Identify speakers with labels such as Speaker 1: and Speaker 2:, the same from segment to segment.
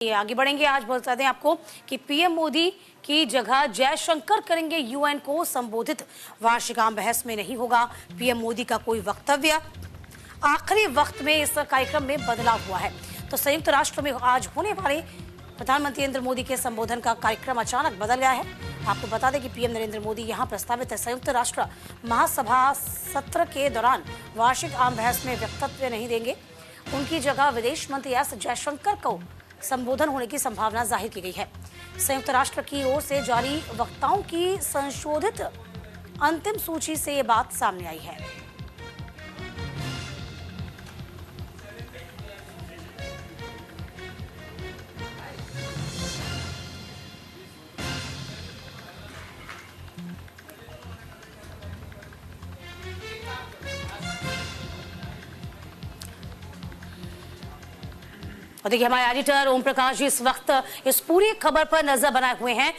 Speaker 1: ये आगे बढ़ेंगे। आज बता दें आपको कि पीएम मोदी की जगह जयशंकर करेंगे यूएन को संबोधित। वार्षिक आम बहस में नहीं होगा पीएम मोदी का कोई वक्तव्य। आखिरी वक्त में इस कार्यक्रम में बदलाव हुआ है। तो संयुक्त राष्ट्र में आज होने वाले प्रधानमंत्री नरेंद्र मोदी के संबोधन का कार्यक्रम अचानक बदल गया है। आपको बता दें कि पीएम नरेंद्र मोदी यहां प्रस्तावित संयुक्त राष्ट्र महासभा सत्र के दौरान वार्षिक आम बहस में वक्तव्य नहीं देंगे। उनकी जगह विदेश मंत्री एस जयशंकर को संबोधन होने की संभावना जाहिर की गई है। संयुक्त राष्ट्र की ओर से जारी वक्ताओं की संशोधित अंतिम सूची से ये बात सामने आई है। और देखिए हमारे एडिटर ओम प्रकाश जी इस वक्त इस पूरी खबर पर नजर बनाए हुए हैं।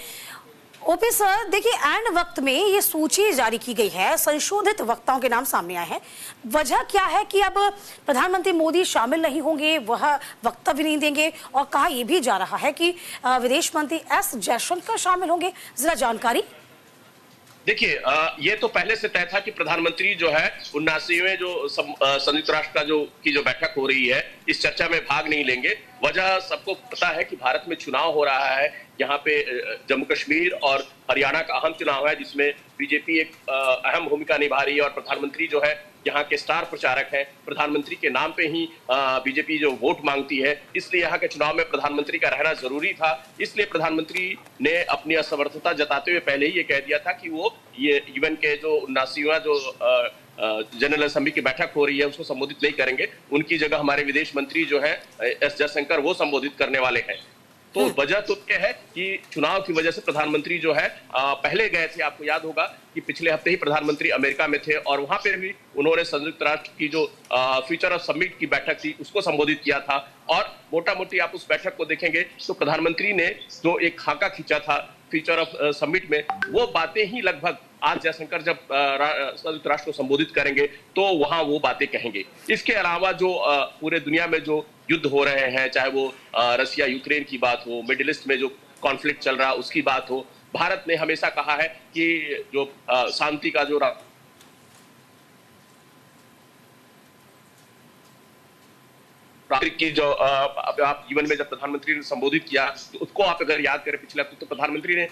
Speaker 1: ओपी सर, देखिए एंड वक्त में ये सूची जारी की गई है, संशोधित वक्ताओं के नाम सामने आए हैं। वजह क्या है कि अब प्रधानमंत्री मोदी शामिल नहीं होंगे, वह वक्तव्य नहीं देंगे, और कहा यह भी जा रहा है कि विदेश मंत्री एस जयशंकर शामिल होंगे। जरा जानकारी।
Speaker 2: देखिए, ये तो पहले से तय था कि प्रधानमंत्री जो है 79वें जो संयुक्त राष्ट्र का जो बैठक हो रही है, इस चर्चा में भाग नहीं लेंगे। वजह सबको पता है कि भारत में चुनाव हो रहा है। यहाँ पे जम्मू कश्मीर और हरियाणा का अहम चुनाव है, जिसमें बीजेपी एक अहम भूमिका निभा रही है और प्रधानमंत्री जो है यहाँ के स्टार प्रचारक हैं। प्रधानमंत्री के नाम पे ही बीजेपी जो वोट मांगती है, इसलिए यहाँ के चुनाव में प्रधानमंत्री का रहना जरूरी था। इसलिए प्रधानमंत्री ने अपनी असमर्थता जताते हुए पहले ही ये कह दिया था कि वो ये यूएन के जो 79वां जो जनरल असेंबली की बैठक हो रही है उसको संबोधित नहीं करेंगे। उनकी जगह हमारे विदेश मंत्री जो है एस जयशंकर वो संबोधित करने वाले हैं। तो वजह तो यह है कि चुनाव की वजह से प्रधानमंत्री जो है पहले गए थे। आपको याद होगा कि पिछले हफ्ते ही प्रधानमंत्री अमेरिका में थे और वहां पर भी उन्होंने संयुक्त राष्ट्र की जो फ्यूचर ऑफ समिट की बैठक थी उसको संबोधित किया था। और मोटा मोटी आप उस बैठक को देखेंगे तो प्रधानमंत्री ने जो एक खाका खींचा था फ्यूचर ऑफ समिट में, वो बातें ही लगभग आज जयशंकर जब संयुक्त राष्ट्र को संबोधित करेंगे तो वहां वो बातें कहेंगे। इसके अलावा जो पूरे दुनिया में जो युद्ध हो रहे हैं, चाहे वो रसिया यूक्रेन की बात हो, मिडिल ईस्ट में जो कॉन्फ्लिक्ट चल रहा है उसकी बात हो, भारत ने हमेशा कहा है कि जो शांति का जो की जो आप जीवन में जब प्रधानमंत्री ने संबोधित किया तो उसको आप अगर याद करें पिछले हफ्ते, तो प्रधानमंत्री ने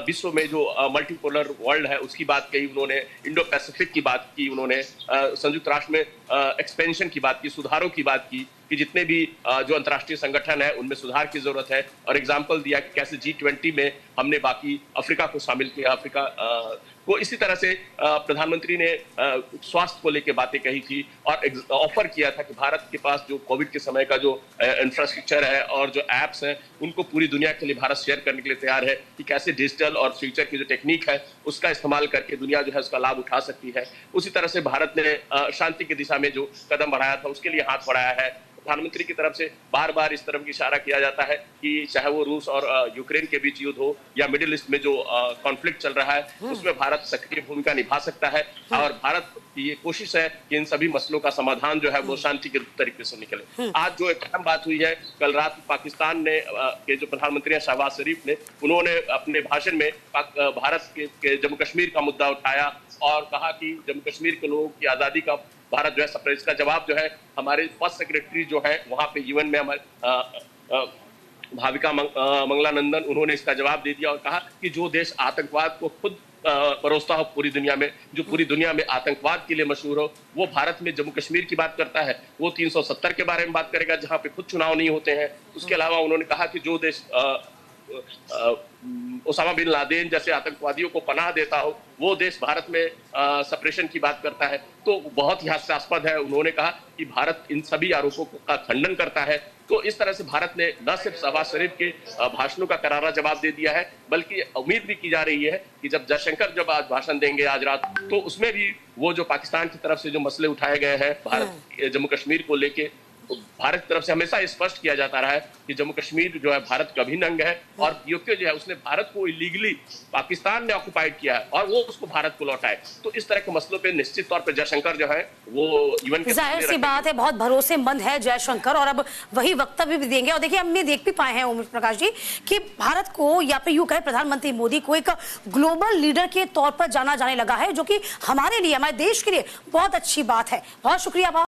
Speaker 2: विश्व में जो मल्टीपोलर वर्ल्ड है उसकी बात कही, उन्होंने इंडो पैसिफिक की बात की, उन्होंने संयुक्त राष्ट्र में एक्सपेंशन की बात की, सुधारों की बात की कि जितने भी जो अंतर्राष्ट्रीय संगठन है उनमें सुधार की जरूरत है। और एग्जाम्पल दिया कि कैसे G20 में हमने बाकी अफ्रीका को शामिल किया, अफ्रीका को। इसी तरह से प्रधानमंत्री ने स्वास्थ्य को लेकर बातें कही थी और ऑफर किया था कि भारत के पास जो कोविड के समय का जो इंफ्रास्ट्रक्चर है और जो एप्स हैं उनको पूरी दुनिया के लिए भारत शेयर करने के लिए तैयार है, कि कैसे डिजिटल और फ्यूचर की जो टेक्निक है उसका इस्तेमाल करके दुनिया जो है उसका लाभ उठा सकती है। उसी तरह से भारत ने शांति की दिशा में जो कदम बढ़ाया था उसके लिए हाथ बढ़ाया है। प्रधानमंत्री की तरफ से बार बार इस तरफ की इशारा किया जाता है कि चाहे वो रूस और यूक्रेन के बीच युद्ध हो या मिडिल ईस्ट में जो कॉन्फ्लिक्ट चल रहा है उसमें भारत सक्रिय भूमिका निभा सकता है। और भारत की ये कोशिश है कि इन सभी मसलों का समाधान जो है वो शांति के तरीके से निकले। आज जो एक अहम बात हुई है, कल रात पाकिस्तान ने के जो प्रधानमंत्री हैं शहबाज शरीफ ने, उन्होंने अपने भाषण में भारत के जम्मू कश्मीर का मुद्दा उठाया और कहा कि जम्मू कश्मीर के लोगों की आजादी का भारत जो है इसका जवाब जो है हमारे फर्स्ट सेक्रेटरी जो है वहां पे यूएन में हमारे भाविका मंगलानंदन, उन्होंने इसका जवाब दे दिया और कहा कि जो देश आतंकवाद को खुद परोसता हो पूरी दुनिया में, जो पूरी दुनिया में आतंकवाद के लिए मशहूर हो, वो भारत में जम्मू कश्मीर की बात करता है। वो 370 के बारे में बात करेगा जहां पे खुद चुनाव नहीं होते हैं। उसके अलावा उन्होंने कहा कि जो देश ओसामा बिन लादेन जैसे आतंकवादियों को पनाह देता हो वो देश भारत में सप्रेशन की बात करता है, तो बहुत ही हास्यास्पद है। उन्होंने कहा कि भारत इन सभी आरोपों का खंडन करता है। तो इस तरह से भारत ने न सिर्फ शहबाज शरीफ के भाषणों का करारा जवाब दे दिया है, बल्कि उम्मीद भी की जा रही है कि जब जयशंकर जब आज भाषण देंगे आज रात, तो उसमें भी वो जो पाकिस्तान की तरफ से जो मसले उठाए गए हैं भारत जम्मू कश्मीर को लेके भारत की तरफ से हमेशा स्पष्ट किया जाता रहा है कि जम्मू कश्मीर जो है भारत का अभिन्न अंग है, और पीओके जो है उसने भारत को इलीगली पाकिस्तान ने ऑक्युपाइड किया है और वो उसको भारत को लौटाए। तो इस तरह के मसलों पे निश्चित तौर पर जयशंकर जो है वो यूएन के
Speaker 1: जाहिर सी बात है, बहुत भरोसेमंद है जयशंकर, और अब वही वक्तव्य भी देंगे। और देखिए, हमने देख भी पाए हैं ओम प्रकाश जी कि भारत को, या फिर यूं कहे प्रधानमंत्री मोदी को, एक ग्लोबल लीडर के तौर पर जाना जाने लगा है, जो कि हमारे लिए, हमारे देश के लिए बहुत अच्छी बात है। बहुत शुक्रिया।